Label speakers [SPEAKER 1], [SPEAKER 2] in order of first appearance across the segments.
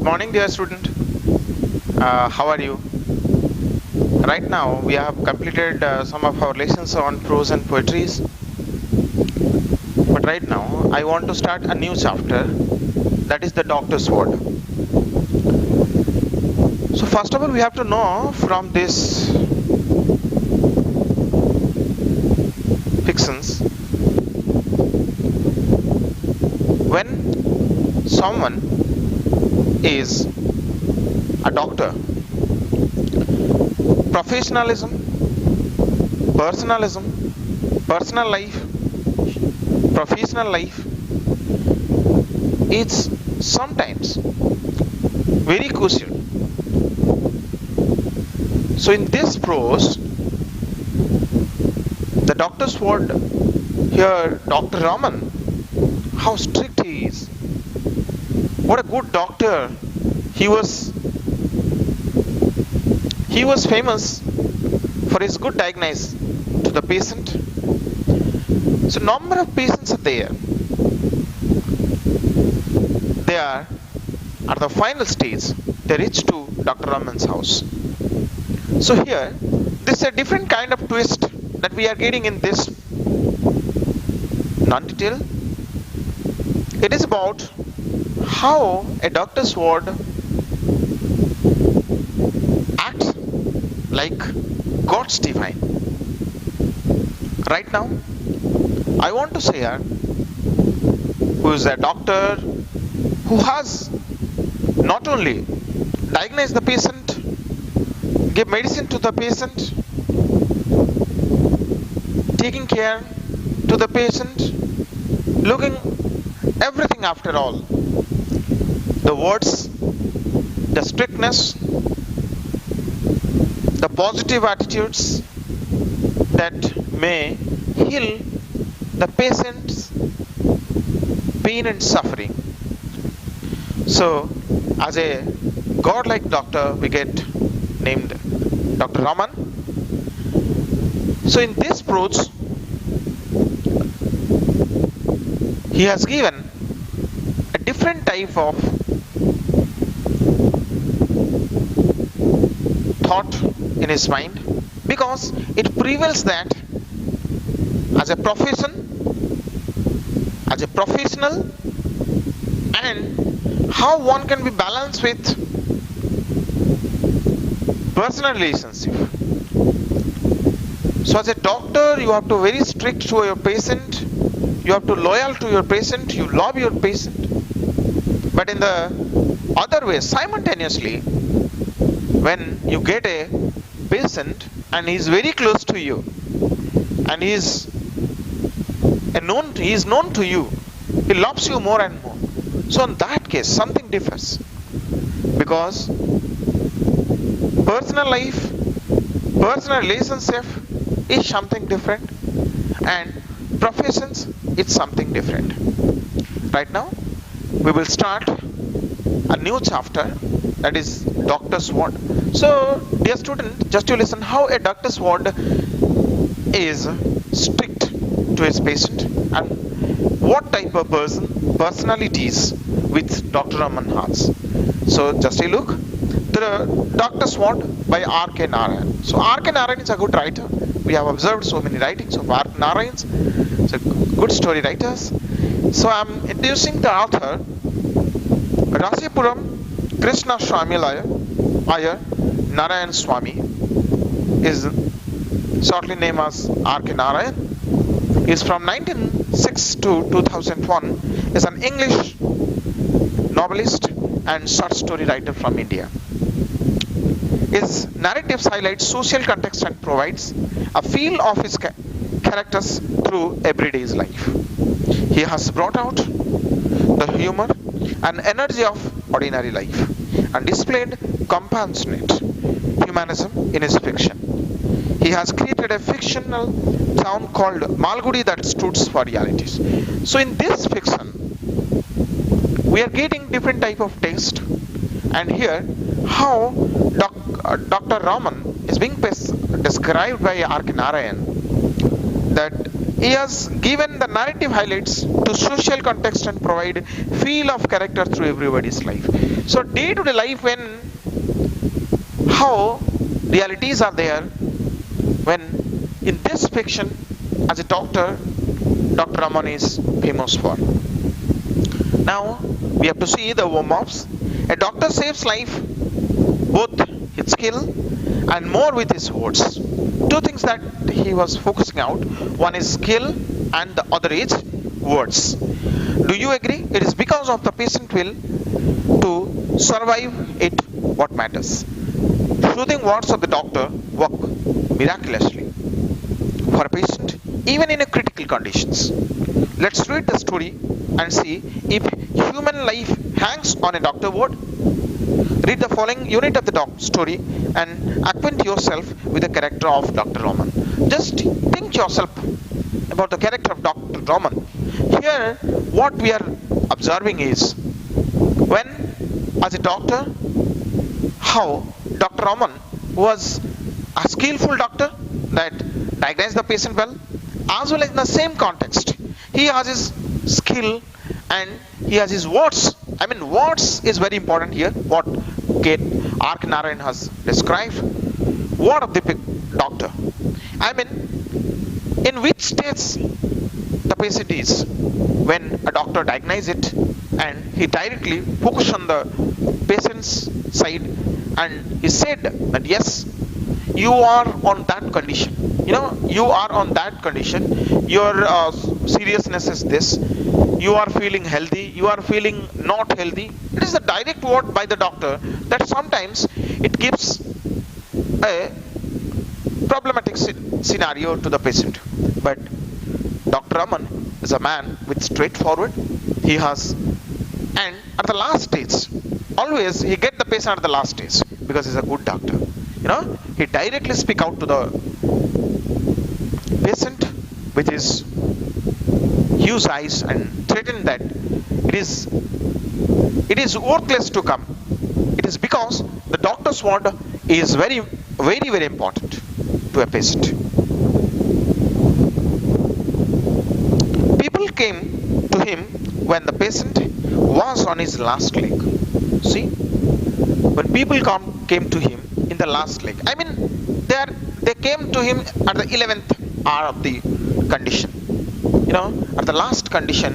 [SPEAKER 1] Good morning, dear student. How are you? Right now, we have completed some of our lessons on prose and poetries. But right now, I want to start a new chapter, that is the doctor's word. So first of all, we have to know from this fictions, when someone is a doctor, professionalism, personal life, professional life is sometimes very crucial. So in this prose, the doctor's word here, Dr. Raman, how strict he is. What a good doctor. He was famous for his good diagnosis to the patient. So number of patients are there. They are at the final stage. They reach to Dr. Raman's house. So here, this is a different kind of twist that we are getting in this non-detail. It is about how a doctor's ward acts like God's divine. Right now, I want to say here, who is a doctor who has not only diagnosed the patient, give medicine to the patient, taking care to the patient, looking everything after all. The words, the strictness, the positive attitudes that may heal the patient's pain and suffering. So, as a godlike doctor, we get named Dr. Raman. So, in this prose, he has given a different type of thought in his mind, because it prevails that as a profession, as a professional, and how one can be balanced with personal relationship. So as a doctor, you have to very strict to your patient, you have to loyal to your patient, you love your patient. But in the other way, simultaneously, when you get a patient and he is very close to you and he is known to you, he loves you more and more. So in that case, something differs, because personal life, personal relationship is something different, and professions it's something different. Right now, we will start a new chapter, that is doctor's ward. So, dear student, just to listen how a doctor's ward is strict to his patient and what type of personalities with Dr. Raman has. So, just a look. The doctor's ward by R.K. Narayan. So, R.K. Narayan is a good writer. We have observed so many writings of R.K. Narayans. So, good story writers. So, I am introducing the author, Rasipuram Krishna Swami Iyer Narayan Swami, is shortly named as R.K. Narayan. He is from 1906 to 2001. Is an English novelist and short story writer from India. His narratives highlight social context and provides a feel of his characters through everyday life. He has brought out the humor and energy of ordinary life and displayed compassionate humanism in his fiction. He has created a fictional town called Malgudi that stood for realities. So in this fiction, we are getting different type of taste, and here how Dr. Raman is being described by R.K. Narayan, that he has given the narrative highlights to social context and provide feel of character through everybody's life. So day to day life, when how realities are there, when in this fiction as a doctor, Dr. Raman is famous for. Now we have to see the warm-ups. A doctor saves life both with skill and more with his words. Two things that he was focusing out. One is skill and the other is words. Do you agree? It is because of the patient will to survive it what matters. Soothing words of the doctor work miraculously for a patient even in a critical conditions. Let's read the story and see if human life hangs on a doctor word. Read the following unit of the story and acquaint yourself with the character of Dr. Raman. Just think yourself about the character of Dr. Raman. Here what we are observing is, when as a doctor, how Dr. Raman was a skillful doctor that diagnosed the patient well, as well as in the same context he has his skill and he has his words. I mean, words is very important here. What R.K. Narayan has described, word of the doctor. I mean, in which states the patient is when a doctor diagnoses it, and he directly focused on the patient's side and he said that yes, you are on that condition. You know, you are on that condition. Your seriousness is this. You are feeling healthy. You are feeling not healthy. It is the direct word by the doctor that sometimes it gives a problematic scenario to the patient. But Dr. Raman is a man with straightforward. He has, and at the last stage, always he get the patient at the last stage because he's a good doctor. You know, he directly speak out to the patient with his huge eyes and threaten that it is worthless to come. It is because the doctor's word is very, very, very important to a patient. People came to him when the patient was on his last leg. See, when people came to him in the last leg, I mean, they came to him at the 11th hour of the condition. You know, at the last condition,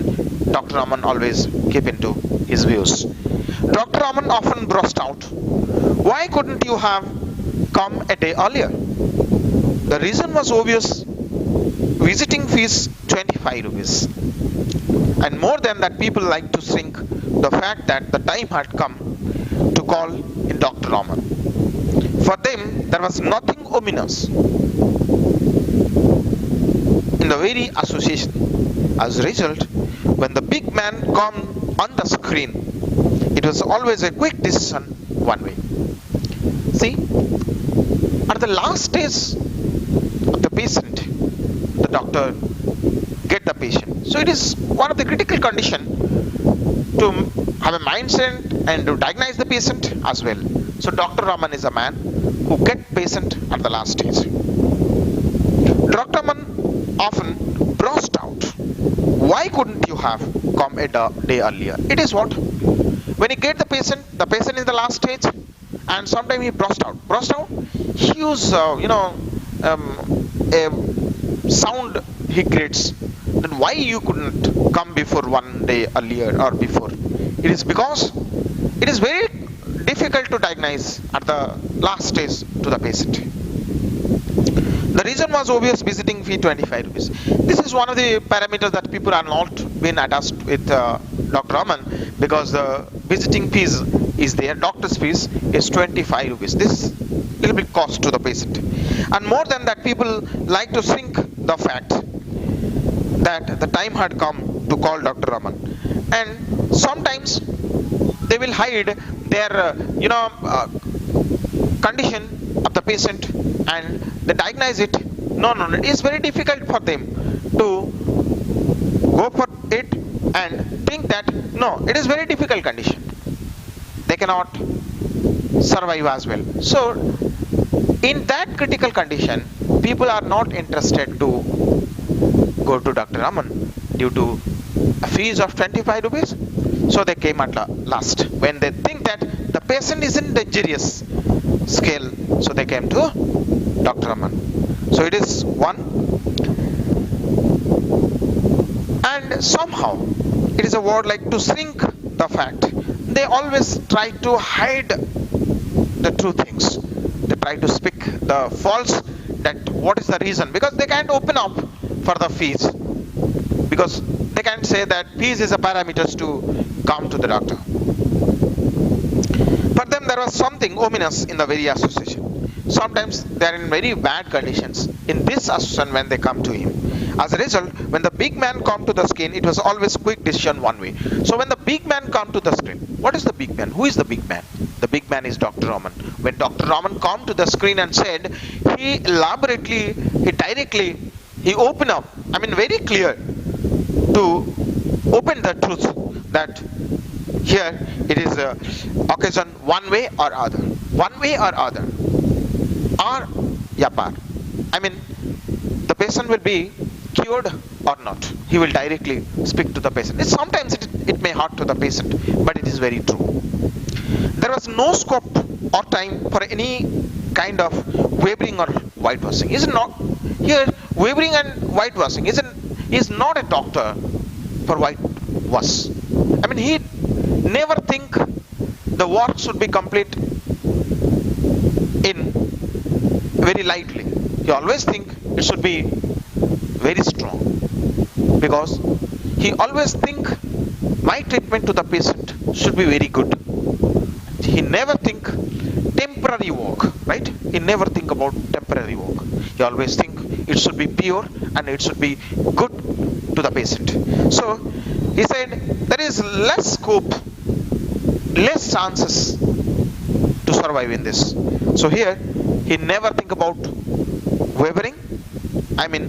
[SPEAKER 1] Dr. Raman always keep into his views. Dr. Raman often burst out, "Why couldn't you have come a day earlier?" The reason was obvious. Visiting fees 25 rupees. And more than that, people like to think the fact that the time had come to call in Dr. Raman. For them, there was nothing ominous in the very association. As a result, when the big man come on the screen, it was always a quick decision one way. See, at the last stage of the patient, the doctor get the patient. So it is one of the critical condition to have a mindset and to diagnose the patient as well. So Dr. Raman is a man who get patient at the last stage. Dr. Raman often burst out, "Why couldn't you have come a day earlier?" It is what? When he get the patient is the last stage, and sometimes he burst out. He use, a sound he creates. Then why you couldn't come before one day earlier or before? It is because it is very difficult to diagnose at the last stage to the patient. The reason was obvious. Visiting fee 25 rupees. This is one of the parameters that people are not been attached with Dr. Raman, because the visiting fees is there. Doctor's fees is 25 rupees. This little bit cost to the patient. And more than that, people like to think the fact that the time had come to call Dr. Raman, and sometimes they will hide their condition of the patient and they diagnose it. No, it is very difficult for them to go for it and think that no, it is very difficult condition, they cannot survive as well. So in that critical condition, people are not interested to go to Dr. Raman due to a fees of 25 rupees. So they came at last when they think that the patient is in dangerous scale. So they came to Dr. Raman. So it is one, and somehow it is a word like to shrink the fact. They always try to hide the true things. They try to speak the false, that what is the reason, because they can't open up for the fees, because they can't say that fees is a parameters to come to the doctor. For them there was something ominous in the very association. Sometimes they are in very bad conditions in this association when they come to him. As a result, when the big man come to the screen, it was always quick decision one way. So when the big man come to the screen, what is the big man? Who is the big man? The big man is Dr. Raman. When Dr. Raman come to the screen and said, he elaborately, he directly, he opened up, I mean very clear, to open the truth that here it is a occasion one way or other. One way or other. Or yapar. I mean the patient will be cured or not. He will directly speak to the patient. Sometimes it may hurt to the patient, but it is very true. There was no scope or time for any kind of wavering or whitewashing. Is not here wavering and whitewashing is not a doctor for whitewash. I mean he never think the work should be complete in very lightly. He always think it should be very strong, because he always think my treatment to the patient should be very good. He never think temporary work, right? He never think about temporary work. He always think it should be pure and it should be good to the patient. So he said there is less scope, less chances to survive in this. So here he never think about wavering. I mean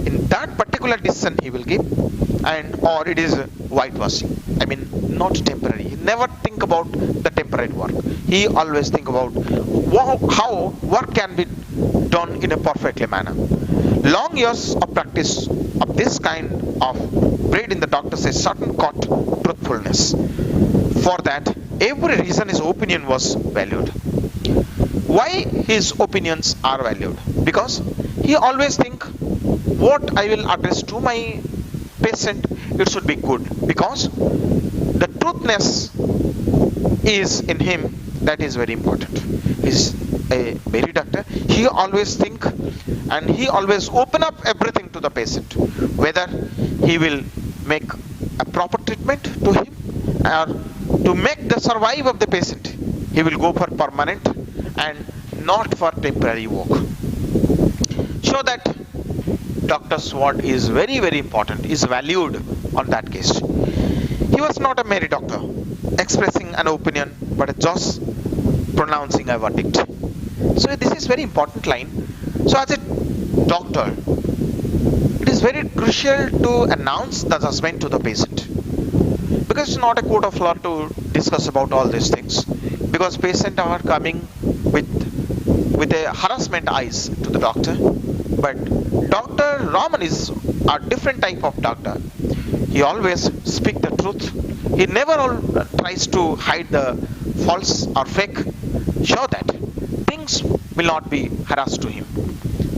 [SPEAKER 1] in that particular decision he will give, and or it is whitewashing. I mean not temporary. He never think about the temporary work. He always think about how work can be done in a perfectly manner. Long years of practice of this kind of bred in the doctors a certain caught truthfulness. For that every reason his opinion was valued. Why his opinions are valued? Because he always think what I will address to my patient, it should be good, because the truthness is in him. That is very important. He's a very doctor. He always think and he always open up everything to the patient, whether he will make a proper treatment to him or to make the survive of the patient. He will go for permanent and not for temporary work. So that doctor's word is very important, is valued on that case. He was not a merry doctor expressing an opinion, but just pronouncing a verdict. So this is very important line. So as a doctor, it is very crucial to announce the judgment to the patient, because it's not a court of law to discuss about all these things, because patients are coming with a harassment eyes to the doctor. But Dr. Raman is a different type of doctor. He always speak the truth. He never tries to hide the false or fake, show that things will not be harassed to him.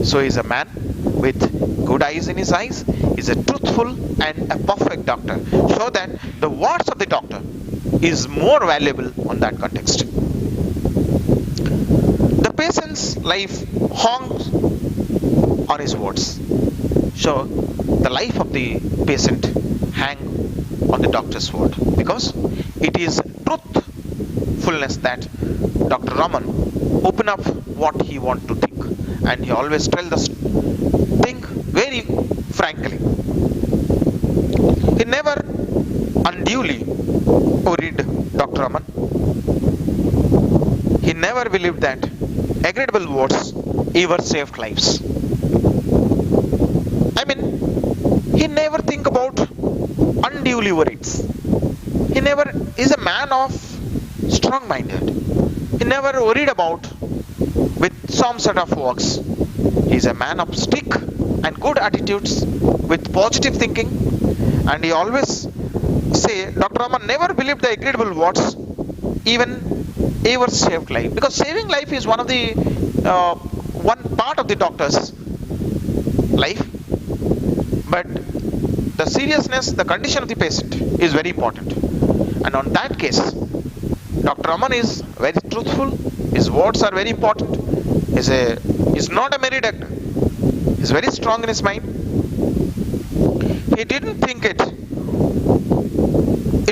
[SPEAKER 1] So he is a man with good eyes in his eyes, is a truthful and a perfect doctor, so that the words of the doctor is more valuable on that context. The patient's life hangs on his words. So the life of the patient hang on the doctor's word, because it is truthfulness that Dr. Raman open up what he want to think, and he always tell the thing very frankly. He never unduly worried Dr. Raman. He never believed that agreeable words ever saved lives. I mean, he never think about unduly worries. He never is a man of strong-minded. He never worried about with some sort of works. He is a man of stick and good attitudes with positive thinking. And he always say, Dr. Raman never believed the agreeable words, even ever saved life. Because saving life is one of the one part of the doctor's life, but the seriousness, the condition of the patient is very important. And on that case, Dr. Raman is very truthful. His words are very important. He's not a merry doctor. He's very strong in his mind. He didn't think it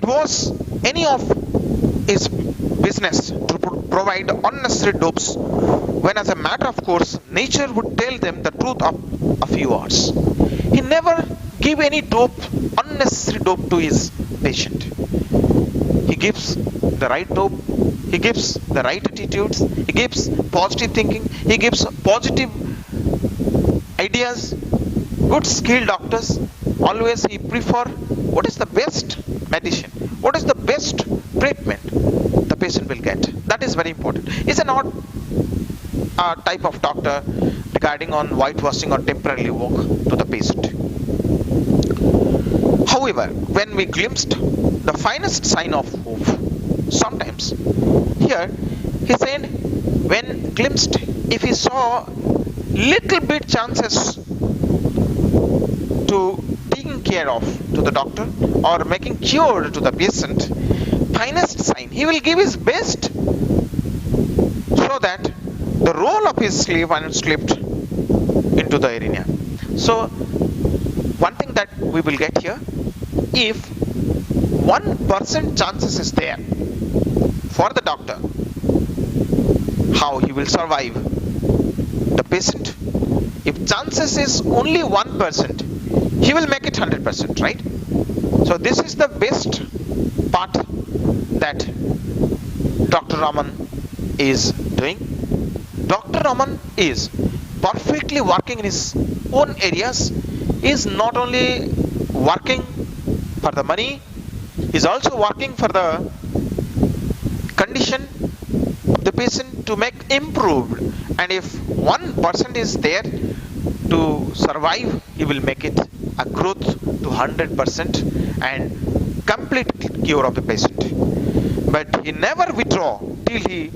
[SPEAKER 1] was any of his business to provide unnecessary dopes, when as a matter of course nature would tell them the truth of a few hours. He never gave any dope, unnecessary dope to his patient. He gives the right dope, he gives the right attitudes, he gives positive thinking, he gives positive ideas. Good skilled doctors, always he prefer what is the best medicine, what is the best treatment the patient will get. That is very important. It's an odd type of doctor regarding on whitewashing or temporarily work to the patient. However, when we glimpsed the finest sign of hope, sometimes here he said, when glimpsed, if he saw little bit chances to taking care of to the doctor or making cure to the patient, finest sign, he will give his best so that the role of his slave and slipped into the arena. So one thing that we will get here, if 1% chances is there for the doctor, how he will survive the patient. If chances is only 1%, he will make it 100%, right? So this is the best part that Dr. Raman is doing. Dr. Raman is perfectly working in his own areas. He is not only working for the money, he is also working for the condition of the patient to make improved. And if 1% is there to survive, he will make it a growth to 100% and complete cure of the patient. But he never withdraw till he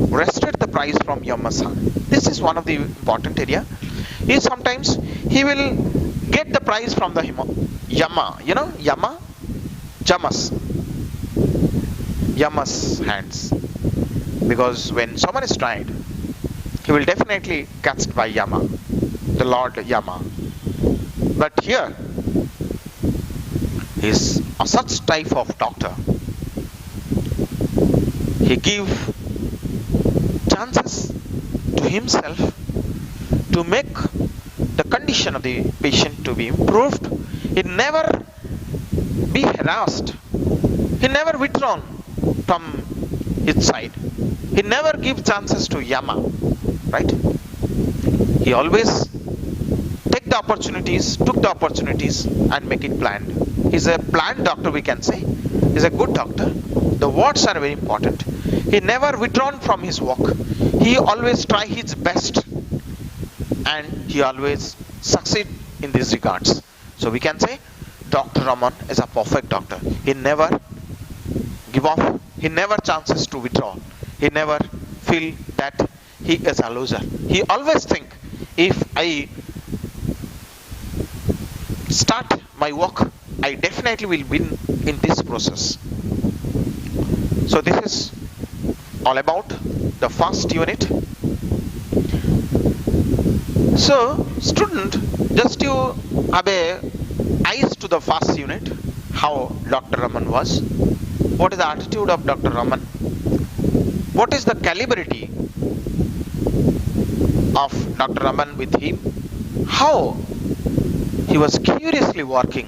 [SPEAKER 1] wrested the prize from Yama's. This is one of the important area. Sometimes he will get the prize from the Yama, Yama's hands. Because when someone is tried, he will definitely catched by Yama, the Lord Yama. But here is a such type of doctor. He give chances to himself to make the condition of the patient to be improved. He never be harassed. He never withdrawn from his side. He never give chances to Yama, right? He always took the opportunities and make it planned. He's a planned doctor, we can say. He's a good doctor. The words are very important. He never withdrawn from his work. He always try his best and he always succeed in these regards. So we can say Dr. Raman is a perfect doctor. He never give up. He never chances to withdraw. He never feel that he is a loser. He always think, if I start my work, I definitely will win in this process. So this is all about the first unit. So student, just you have a eyes to the first unit, how Dr. Raman was. What is the attitude of Dr. Raman? What is the calibrity of Dr. Raman with him? How he was curiously working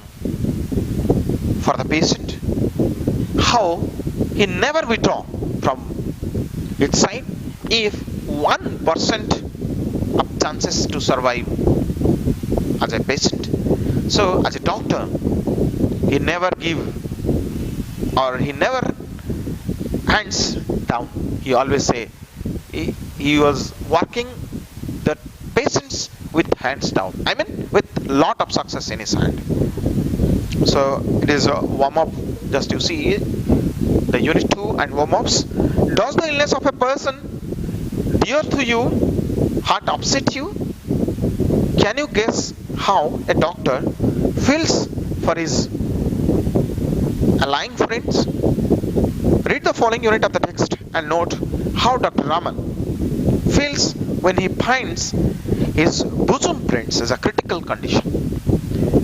[SPEAKER 1] for the patient. How he never withdraw from its side. If 1% of chances to survive as a patient. So as a doctor, he never give or he never hands down. He always say he was working the patient's with hands down. I mean with lot of success in his hand. So it is a warm-up. Just you see the unit 2 and warm-ups. Does the illness of a person dear to you heart upset you? Can you guess how a doctor feels for his ailing friends? Read the following unit of the text and note how Dr. Raman feels when he finds his bosom friends as a critical condition.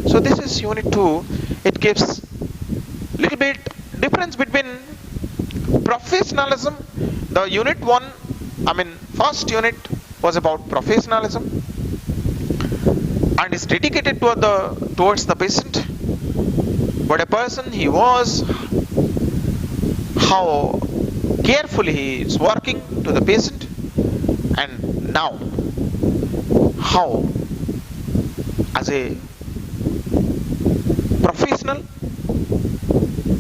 [SPEAKER 1] So this is unit 2. It gives little bit difference between professionalism. The unit 1, first unit was about professionalism and is dedicated towards the patient. What a person he was, how carefully he is working to the patient, and now how as a professional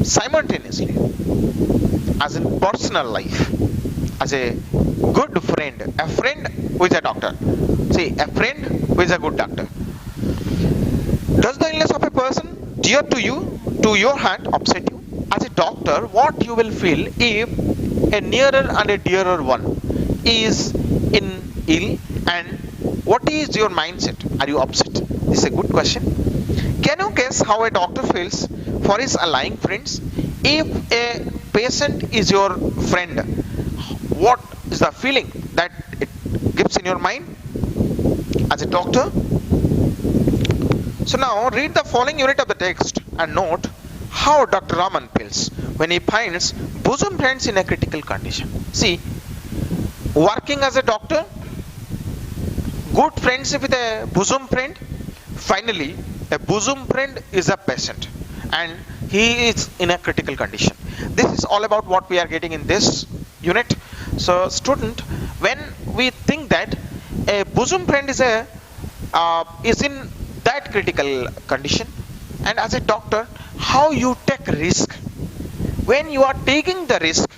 [SPEAKER 1] simultaneously as in personal life, as a good friend, a friend who is a doctor. See, a friend who is a good doctor. Does the illness of a person dear to you, to your heart, upset you? As a doctor, what you will feel if a nearer and a dearer one is in ill, and what is your mindset? Are you upset? This is a good question. Can you guess how a doctor feels for his ailing friends? If a patient is your friend, what is the feeling that it gives in your mind as a doctor? So now read the following unit of the text and note how Dr. Raman feels when he finds bosom friends in a critical condition. See, working as a doctor, good friendship with a bosom friend. Finally, a bosom friend is a patient and he is in a critical condition. This is all about what we are getting in this unit. So student, when we think that a bosom friend is in that critical condition, and as a doctor, how you take risk, when you are taking the risk,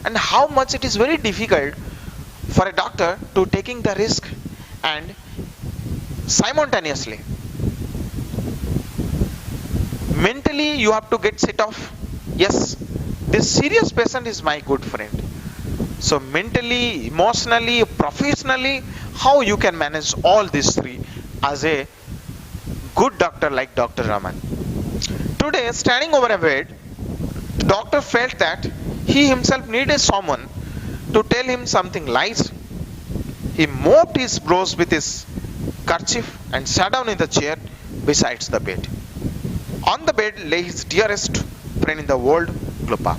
[SPEAKER 1] and how much it is very difficult for a doctor to taking the risk, and simultaneously mentally you have to get set off. Yes, this serious patient is my good friend. So mentally, emotionally, professionally, how you can manage all these three as a good doctor like Dr. Raman. Today, standing over a bed, the doctor felt that he himself needed someone to tell him something lies. He mopped his brows with his kerchief and sat down in the chair beside the bed. On the bed lay his dearest friend in the world, Glupa.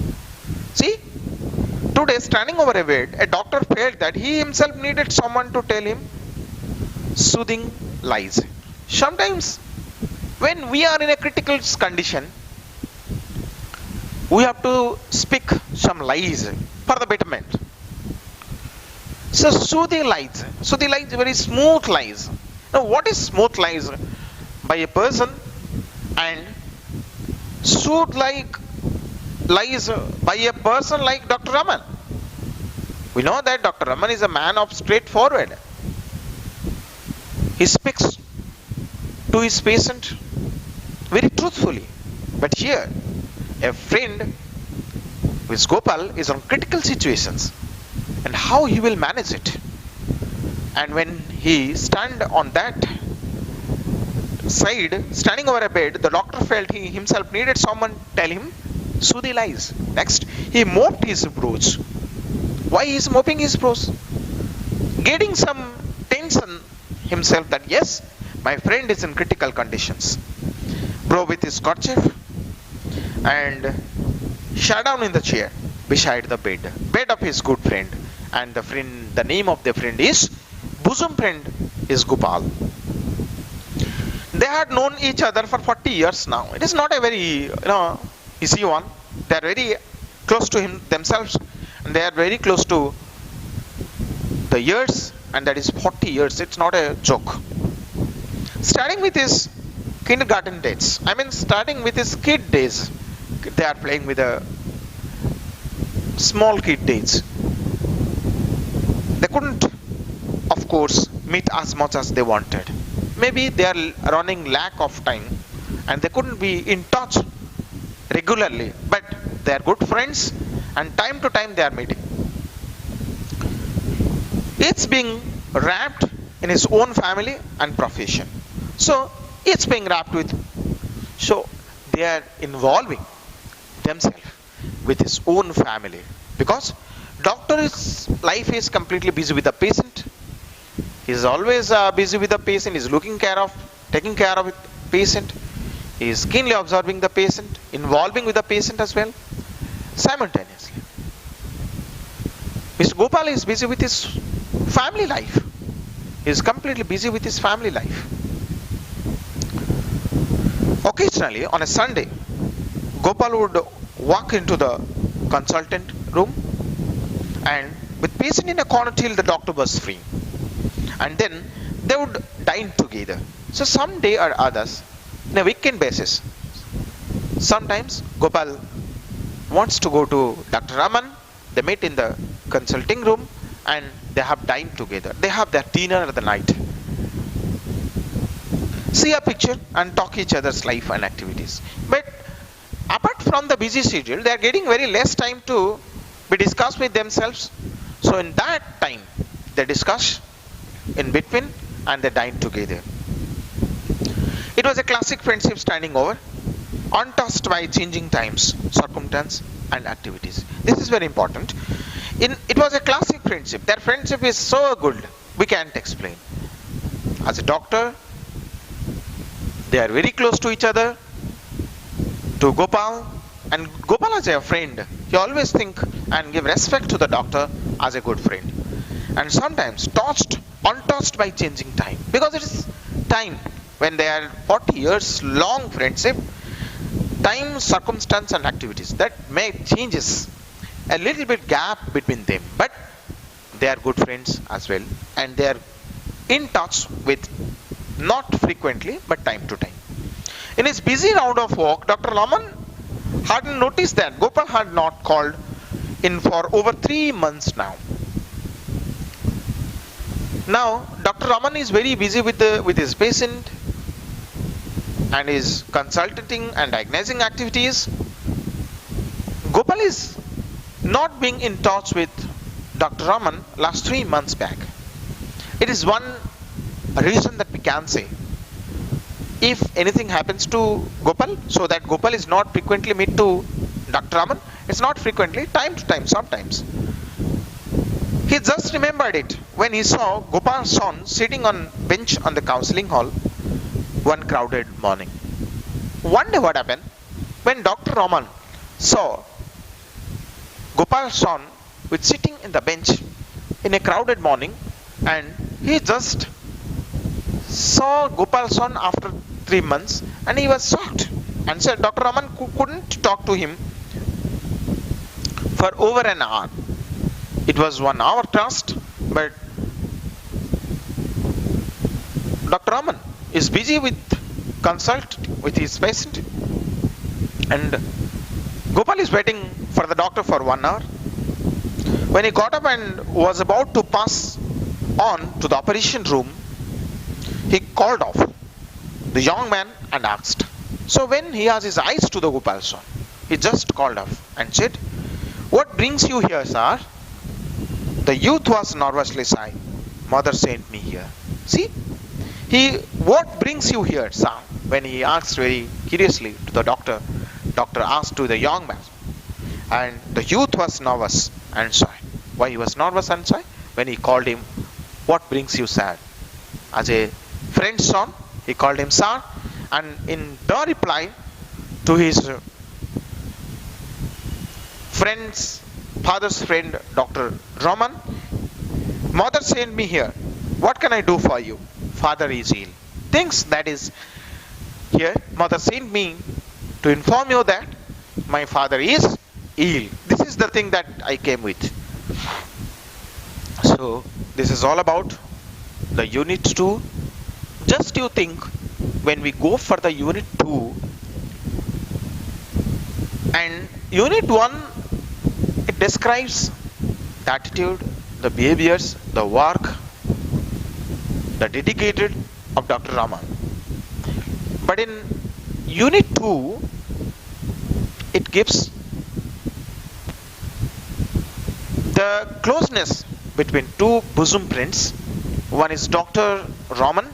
[SPEAKER 1] See, today, standing over a bed, a doctor felt that he himself needed someone to tell him soothing lies. Sometimes, when we are in a critical condition, we have to speak some lies for the betterment. So, soothing lies. Soothing lies, very smooth lies. Now, what is smooth lies? By a person, and soothe like lies by a person like Dr. Raman. We know that Dr. Raman is a man of straightforward. He speaks to his patient very truthfully. But here, a friend with Gopal is on critical situations, and how he will manage it. And when he stand on that side, standing over a bed, the doctor felt he himself needed someone tell him soothing lies. Next, he mopped his brows. Why he is mopping his brows? Getting some tension himself that yes, my friend is in critical conditions. Brow with his kerchief and sat down in the chair beside the bed of his good friend. And the name of the friend is bosom friend is Gopal. They had known each other for 40 years now. It is not a very easy one. They are very close to him themselves, and they are very close to the years, and that is 40 years. It's not a joke. Starting with his kindergarten days, starting with his kid days, they are playing with a small kid days. They couldn't, of course, meet as much as they wanted. Maybe they are running lack of time and they couldn't be in touch regularly, but they are good friends and time to time they are meeting. It's being wrapped in his own family and profession. So it's being wrapped with, so they are involving themselves with his own family, because doctor's life is completely busy with the patient. He is always busy with the patient. He is taking care of the patient. He is keenly observing the patient, involving with the patient as well, simultaneously. Mr. Gopal is busy with his family life. He is completely busy with his family life. Occasionally, on a Sunday, Gopal would walk into the consultant room and with patient in a corner till the doctor was free. And then they would dine together. So some day or others, on a weekend basis, sometimes Gopal wants to go to Dr. Raman. They meet in the consulting room and they have dined together. They have their dinner at the night. See a picture and talk each other's life and activities. But apart from the busy schedule, they are getting very less time to be discussed with themselves. So in that time, they discuss in between and they dine together. It was a classic friendship standing over, untouched by changing times, circumstance and activities. This is very important. It was a classic friendship. Their friendship is so good, we can't explain. As a doctor, they are very close to each other, to Gopal, and Gopal as a friend, he always think and give respect to the doctor as a good friend. And sometimes untouched by changing time, because it is time when they are 40 years long friendship, time, circumstance and activities that may changes a little bit gap between them, but they are good friends as well, and they are in touch with not frequently but time to time. In his busy round of work, Dr. Raman hadn't noticed that Gopal had not called in for over 3 months now. Now Dr. Raman is very busy with his patient and his consulting and diagnosing activities. Gopal is not being in touch with Dr. Raman last 3 months back. It is one reason that we can say, if anything happens to Gopal, so that Gopal is not frequently meet to Dr. Raman, it's not frequently, time to time, sometimes. He just remembered it when he saw Gopal's son sitting on bench on the counseling hall one crowded morning. One day what happened, when Dr. Raman saw Gopal's son with sitting in the bench in a crowded morning, and he just saw Gopal's son after 3 months, and he was shocked and said Dr. Raman couldn't talk to him for over an hour. It was 1 hour passed, but Dr. Raman is busy with consult with his patient, and Gopal is waiting for the doctor for 1 hour. When he got up and was about to pass on to the operation room, he called off the young man and asked. So when he has his eyes to the Gopal's son, he just called off and said, "What brings you here, sir?" The youth was nervously shy. "Mother sent me here." See, what brings you here, sir? When he asked very curiously to the doctor, doctor asked to the young man, and the youth was nervous and shy. Why he was nervous and shy? When he called him, "What brings you, sir?" As a friend's son, he called him sir, and in the reply to his friend's father's friend, Dr. Raman, "Mother sent me here. What can I do for you? Father is ill." Thinks that is here, "Mother sent me to inform you that my father is ill. This is the thing that I came with." So this is all about the unit 2. Just you think, when we go for the unit 2 and unit 1, it describes the attitude, the behaviors, the work, the dedicated of Dr. Raman. But in Unit 2, it gives the closeness between two bosom friends. One is Dr. Raman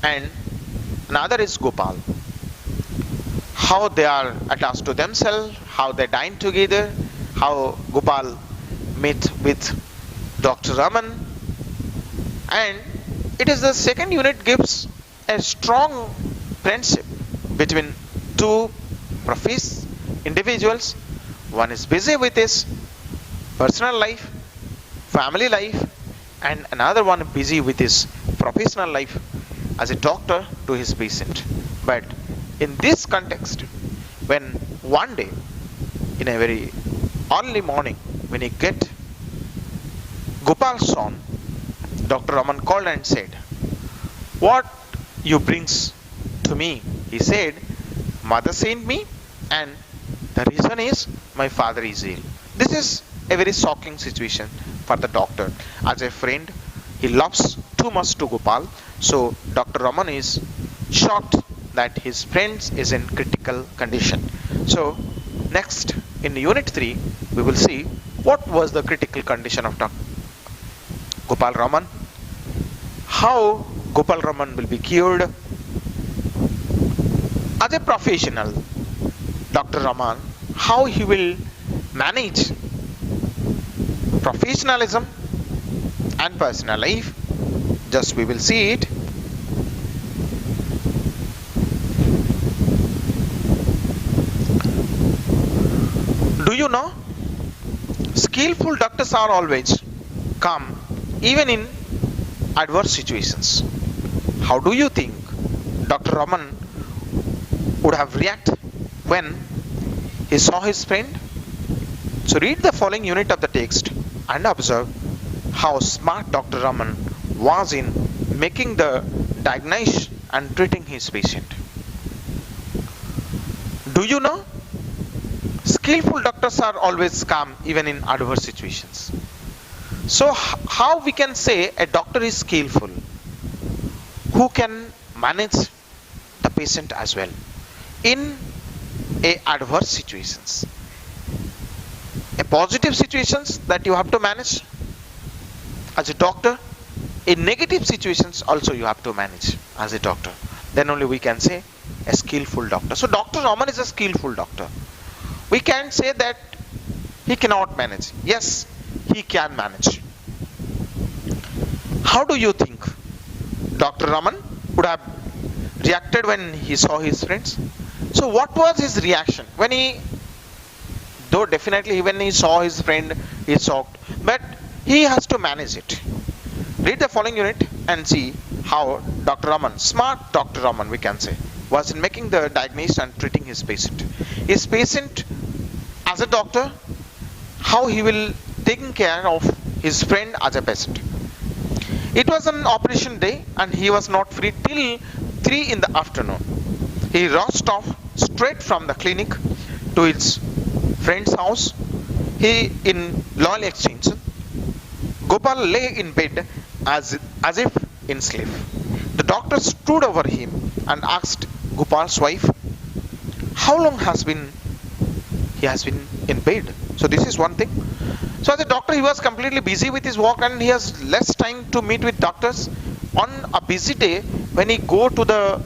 [SPEAKER 1] and another is Gopal. How they are attached to themselves, how they dine together, how Gopal met with Dr. Raman. And it is the second unit gives a strong friendship between two professed individuals. One is busy with his personal life, family life, and another one busy with his professional life as a doctor to his patient. But in this context, when one day in a very early morning, when he get Gopal's son, Dr. Raman called and said, "What you brings to me?" He said, "Mother sent me, and the reason is my father is ill." This is a very shocking situation for the doctor. As a friend, he loves too much to Gopal. So Dr. Raman is shocked that his friend is in critical condition. So next in Unit 3, we will see what was the critical condition of Dr. Gopal Raman, how Gopal Raman will be cured. As a professional, Dr. Raman, how he will manage professionalism and personal life, just we will see it. Do you know, skillful doctors are always calm even in adverse situations. How do you think Dr. Raman would have reacted when he saw his friend? So read the following unit of the text and observe how smart Dr. Raman was in making the diagnosis and treating his patient. Do you know, skillful doctors are always calm even in adverse situations. So how we can say a doctor is skillful? Who can manage the patient as well in a adverse situations? A positive situations that you have to manage as a doctor. In negative situations also you have to manage as a doctor. Then only we can say a skillful doctor. So Dr. Raman is a skillful doctor. We can say that he cannot manage. Yes, he can manage. How do you think Dr. Raman would have reacted when he saw his friends? So what was his reaction when though definitely when he saw his friend, he shocked, but he has to manage it. Read the following unit and see how Dr. Raman, smart Dr. Raman we can say, was in making the diagnosis and treating his patient. His patient, as a doctor, how he will taking care of his friend as a patient. It was an operation day and he was not free till 3 in the afternoon. He rushed off straight from the clinic to his friend's house. He in loyal extension. Gopal lay in bed as if in sleep. The doctor stood over him and asked Gopal's wife, how long he has been in bed? So this is one thing. So as a doctor, he was completely busy with his work and he has less time to meet with doctors. On a busy day, when he go to the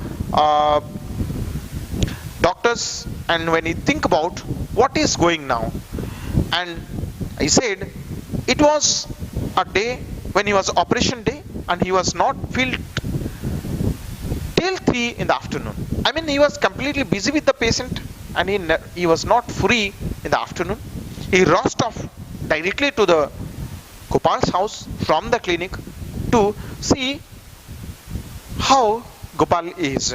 [SPEAKER 1] doctors and when he think about what is going now, and he said it was a day when he was operation day and he was not filled till 3 in the afternoon. I mean, he was completely busy with the patient and he was not free in the afternoon. He rushed off directly to the Gopal's house from the clinic to see how Gopal is,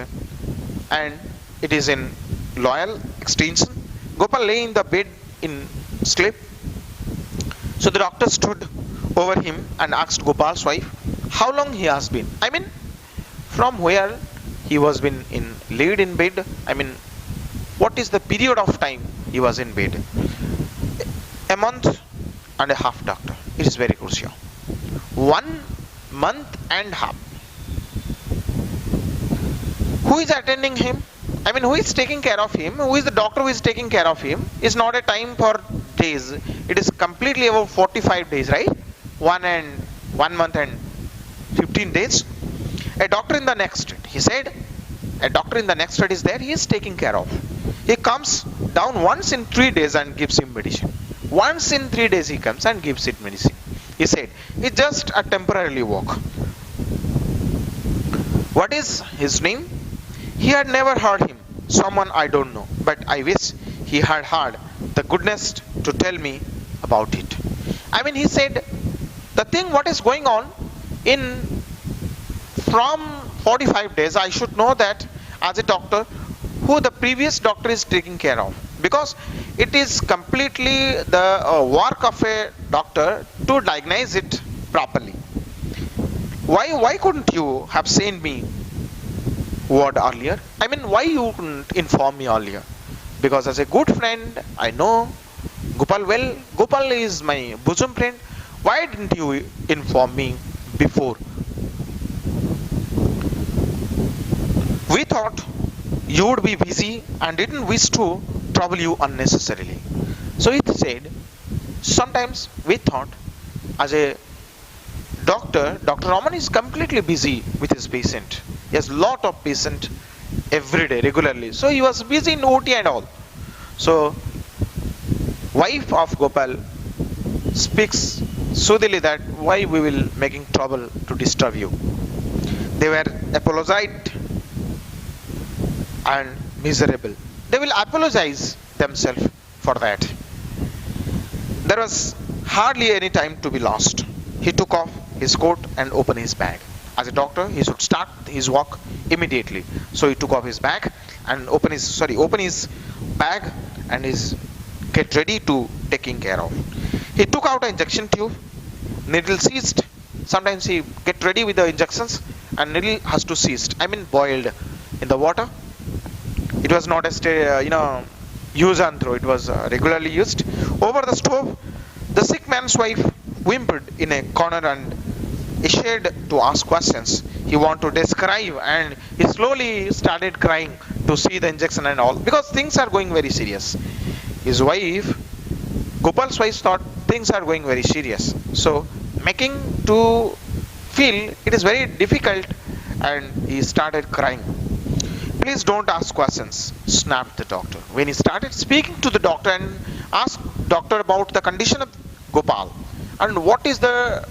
[SPEAKER 1] and it is in loyal extension. Gopal lay in the bed in sleep. So the doctor stood over him and asked Gopal's wife how long he has been. I mean, from where he was been laid in bed. I mean, what is the period of time he was in bed? A month and a half, doctor. It is very crucial. 1 month and half. Who is attending him? I mean, who is taking care of him? Who is the doctor who is taking care of him? Is not a time for days. It is completely about 45 days, right? 1 month and 15 days. A doctor in the next street. He said, a doctor in the next street is there. He is taking care of. He comes down once in 3 days and gives him medicine. Once in 3 days he comes and gives it medicine. He said, it's just a temporarily walk. What is his name? He had never heard him. Someone I don't know. But I wish he had had the goodness to tell me about it. I mean, he said, the thing what is going on in from 45 days, I should know that as a doctor, who the previous doctor is taking care of. Because it is completely the work of a doctor to diagnose it properly. Why couldn't you have sent me word earlier? I mean, why you couldn't inform me earlier? Because as a good friend, I know Gopal well. Gopal is my bosom friend. Why didn't you inform me before? We thought you would be busy and didn't wish to trouble you unnecessarily. So he said, sometimes we thought as a doctor, Dr. Raman is completely busy with his patient. He has lot of patient every day, regularly. So he was busy in OT and all. So wife of Gopal speaks soothingly that why we will making trouble to disturb you. They were apologized and miserable. They will apologize themselves for that. There was hardly any time to be lost. He took off his coat and opened his bag. As a doctor, he should start his work immediately. So he took off his bag and open his bag and is get ready to taking care of. He took out an injection tube, needle seized. Sometimes he get ready with the injections and needle has to seized. I mean boiled in the water. It was not a use and throw. It was regularly used. Over the stove, the sick man's wife whimpered in a corner and essayed to ask questions. He wanted to describe and he slowly started crying to see the injection and all because things are going very serious. His wife, Gopal's wife, thought things are going very serious. So making to feel it is very difficult and he started crying. Please don't ask questions, snapped the doctor. When he started speaking to the doctor and asked doctor about the condition of Gopal and what is the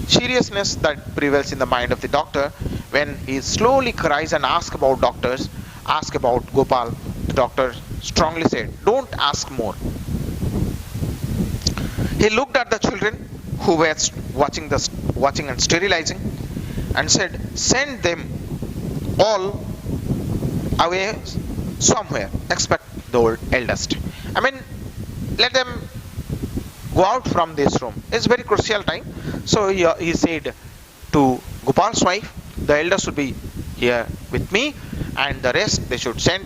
[SPEAKER 1] seriousness that prevails in the mind of the doctor, when he slowly cries and asks about Gopal, the doctor strongly said, don't ask more. He looked at the children who were watching and sterilizing and said, send them all away somewhere except the eldest. I mean, let them go out from this room. It's very crucial time. So he said to Gopal's wife, the eldest should be here with me and the rest they should send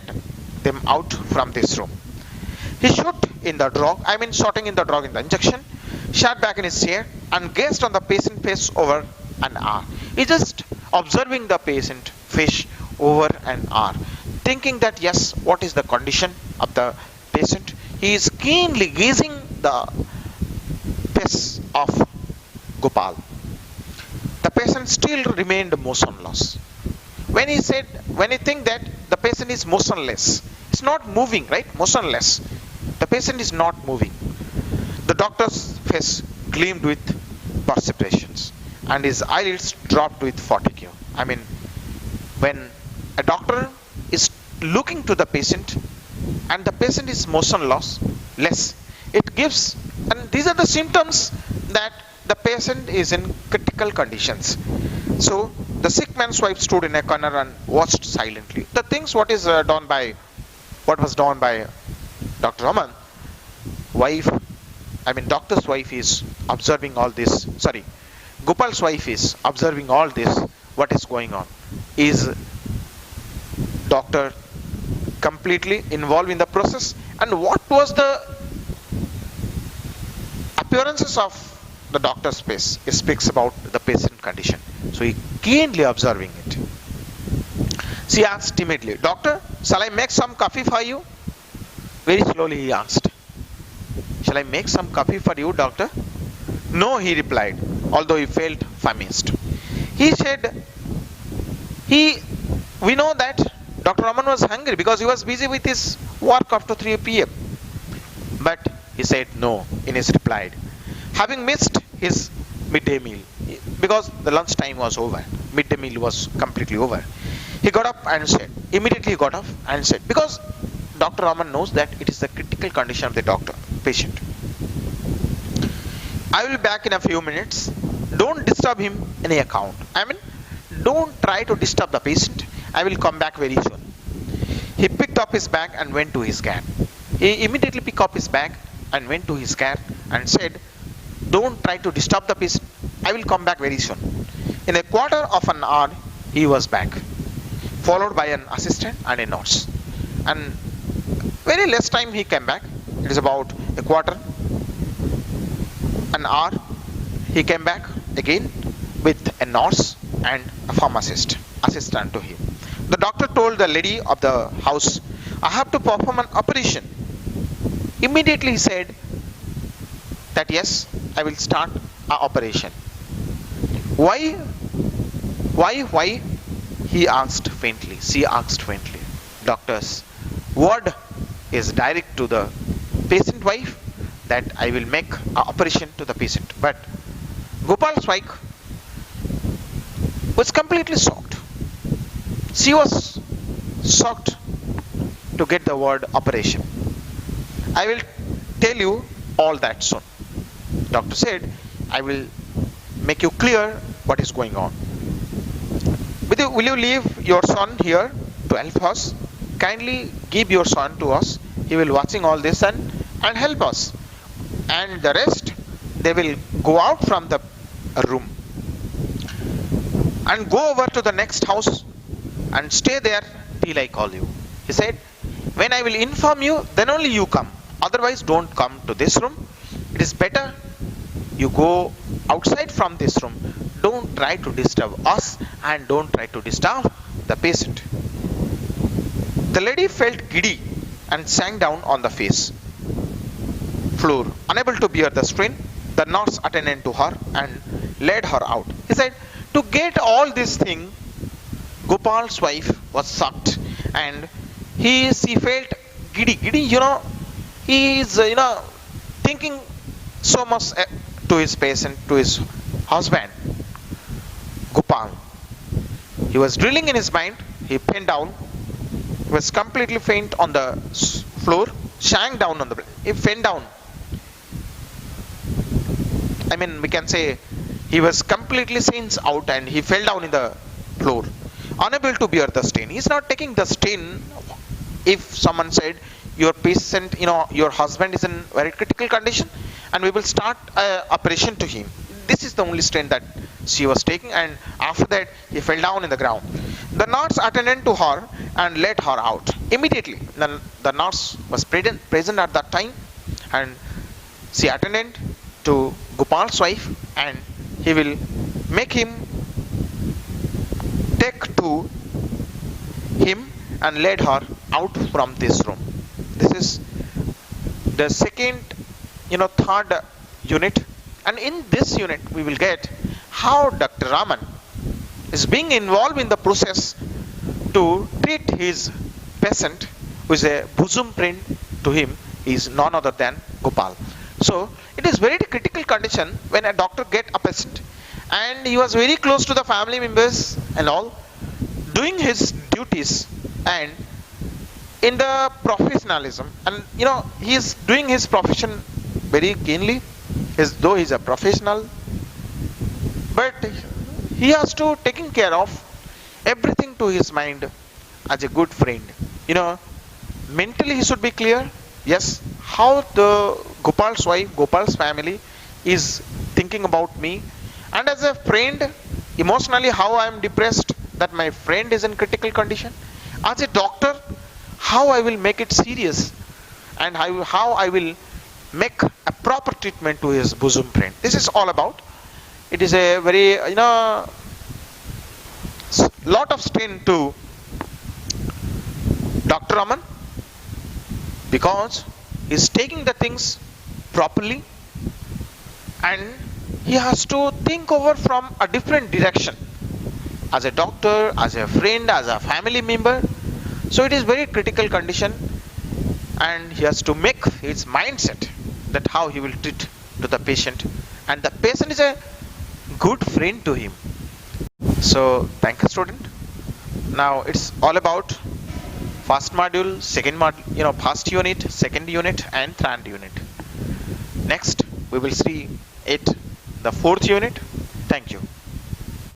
[SPEAKER 1] them out from this room. He shot in the drug, shotting in the drug in the injection, sat back in his chair and gazed on the patient face over an hour. He just observing the patient face over an hour, thinking that yes, what is the condition of the patient. He is keenly gazing the face of Gopal. The patient still remained motionless. When he think that the patient is motionless, it's not moving, right? Motionless. The patient is not moving. The doctor's face gleamed with perspirations and his eyelids dropped with fatigue. When a doctor is looking to the patient and the patient is motionless, it gives, and these are the symptoms that the patient is in critical conditions. So the sick man's wife stood in a corner and watched silently. The things what was done by Dr. Raman, doctor's wife is observing all this. Gopal's wife is observing all this. What is going on? Is doctor completely involved in the process? And what was the appearances of the doctor's face? It speaks about the patient condition. So he keenly observing it. She asked timidly, "Doctor, shall I make some coffee for you?" Very slowly he asked, "Shall I make some coffee for you, doctor?" "No," he replied, although he felt famished. He said, he, we know that Dr. Raman was hungry because he was busy with his work after 3 p.m. But he said no in his reply, having missed his midday meal because the lunch time was over. Midday meal was completely over. He got up and said, immediately he got up and said, because Dr. Raman knows that it is the critical condition of the patient. "I will be back in a few minutes. Don't disturb him any account. Don't try to disturb the patient. I will come back very soon." He picked up his bag and went to his car. He immediately picked up his bag and went to his car and said, "Don't try to disturb the patient. I will come back very soon." In a quarter of an hour, he was back, followed by an assistant and a nurse. And very less time he came back. It is about a quarter, an hour. He came back again with a nurse and a pharmacist assistant to him. The doctor told the lady of the house, "I have to perform an operation." Immediately he said that, "Yes, I will start an operation." Why? He asked faintly. She asked faintly. Doctor's word is direct to the patient wife that I will make an operation to the patient. But Gopal's wife was completely shocked. She was shocked to get the word operation. "I will tell you all that soon." Doctor said, "I will make you clear what is going on. Will you leave your son here to help us? Kindly give your son to us. He will watching all this and help us. And the rest, they will go out from the room and go over to the next house and stay there till I call you." He said, "When I will inform you, then only you come. Otherwise, don't come to this room. It is better you go outside from this room. Don't try to disturb us and don't try to disturb the patient." The lady felt giddy and sank down on the floor, unable to bear the strain. The nurse attended to her and led her out. He said, to get all this thing, Gopal's wife was shocked and she felt giddy. He is thinking so much to his patient, to his husband, Gopal. He was drilling in his mind. He bent down. He was completely faint on the floor, sank down on the bed. He fell down. We can say he was completely sins out and he fell down in the floor, unable to bear the strain. He's not taking the strain. If someone said, your patient, your husband is in very critical condition and we will start an operation to him. This is the only strain that she was taking, and after that he fell down in the ground. The nurse attended to her and let her out. Immediately, the nurse was present at that time and she attended to Gopal's wife and he will make him take to him and led her out from this room. This is the second, third unit, and in this unit we will get how Dr. Raman is being involved in the process to treat his patient who is a bosom friend to him, is none other than Gopal. So it is very critical condition when a doctor get a patient and he was very close to the family members and all, doing his duties and in the professionalism, and he is doing his profession very keenly, as though he is a professional, but he has to taking care of everything to his mind as a good friend. Mentally he should be clear, yes, how the Gopal's wife, Gopal's family is thinking about me, and as a friend, emotionally how I am depressed that my friend is in critical condition. As a doctor, how I will make it serious and how I will make a proper treatment to his bosom friend. This is all about. It is a very lot of strain to Dr. Raman, because he's taking the things properly and he has to think over from a different direction as a doctor, as a friend, as a family member. So it is very critical condition and he has to make his mindset that how he will treat to the patient, and the patient is a good friend to him. So thank you, student. Now it's all about first module, second module, first unit, second unit and third unit. Next we will see it the fourth unit. Thank you.